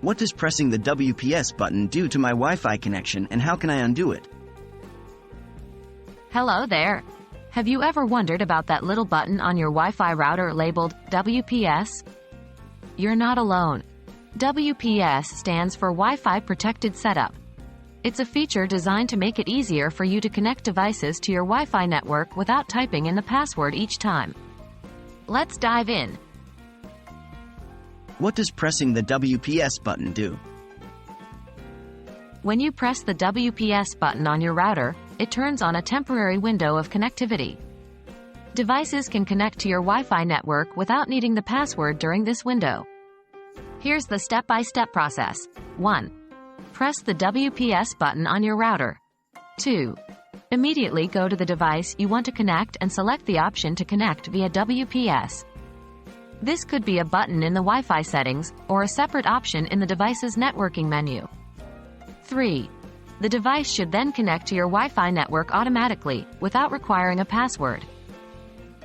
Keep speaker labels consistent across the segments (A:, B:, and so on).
A: What does pressing the WPS button do to my Wi-Fi connection, and how can I undo it?
B: Hello there. Have you ever wondered about that little button on your Wi-Fi router labeled WPS? You're not alone. WPS stands for Wi-Fi Protected Setup. It's a feature designed to make it easier for you to connect devices to your Wi-Fi network without typing in the password each time. Let's dive in.
A: What does pressing the WPS button do?
B: When you press the WPS button on your router, it turns on a temporary window of connectivity. Devices can connect to your Wi-Fi network without needing the password during this window. Here's the step-by-step process. 1. Press the WPS button on your router. 2. Immediately go to the device you want to connect and select the option to connect via WPS. This could be a button in the Wi-Fi settings, or a separate option in the device's networking menu. 3. The device should then connect to your Wi-Fi network automatically, without requiring a password.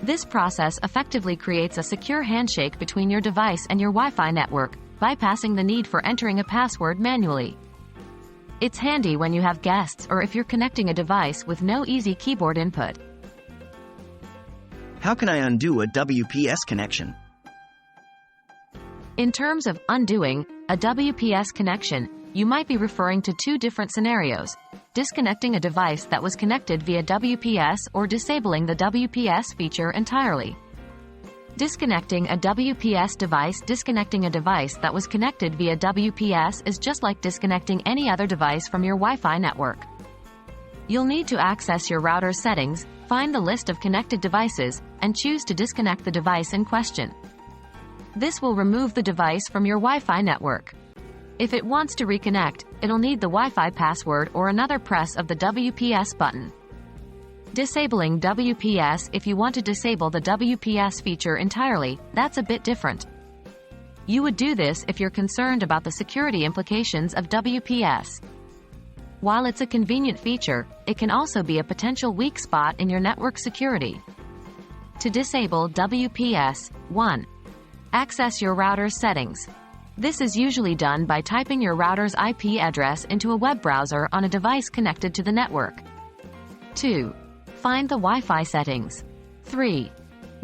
B: This process effectively creates a secure handshake between your device and your Wi-Fi network, bypassing the need for entering a password manually. It's handy when you have guests or if you're connecting a device with no easy keyboard input.
A: How can I undo a WPS connection?
B: In terms of undoing a WPS connection, you might be referring to two different scenarios: disconnecting a device that was connected via WPS or disabling the WPS feature entirely. Disconnecting a WPS device. Disconnecting a device that was connected via WPS is just like disconnecting any other device from your Wi-Fi network. You'll need to access your router's settings, find the list of connected devices, and choose to disconnect the device in question. This will remove the device from your Wi-Fi network. If it wants to reconnect, it'll need the Wi-Fi password or another press of the WPS button. Disabling WPS. If you want to disable the WPS feature entirely, that's a bit different. You would do this if you're concerned about the security implications of WPS. While it's a convenient feature, it can also be a potential weak spot in your network security. To disable WPS, 1. Access your router's settings. This is usually done by typing your router's IP address into a web browser on a device connected to the network. 2. Find the Wi-Fi settings. 3.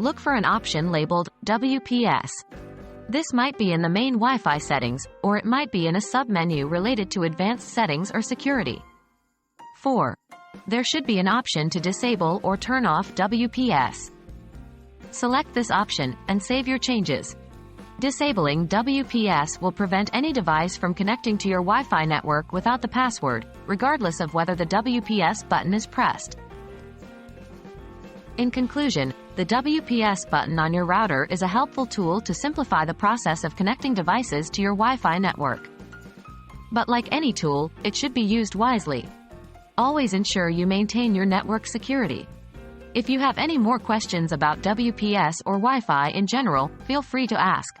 B: Look for an option labeled WPS. This might be in the main Wi-Fi settings, or it might be in a sub-menu related to advanced settings or security. 4. There should be an option to disable or turn off WPS. Select this option, and save your changes. Disabling WPS will prevent any device from connecting to your Wi-Fi network without the password, regardless of whether the WPS button is pressed. In conclusion, the WPS button on your router is a helpful tool to simplify the process of connecting devices to your Wi-Fi network. But like any tool, it should be used wisely. Always ensure you maintain your network security. If you have any more questions about WPS or Wi-Fi in general, feel free to ask.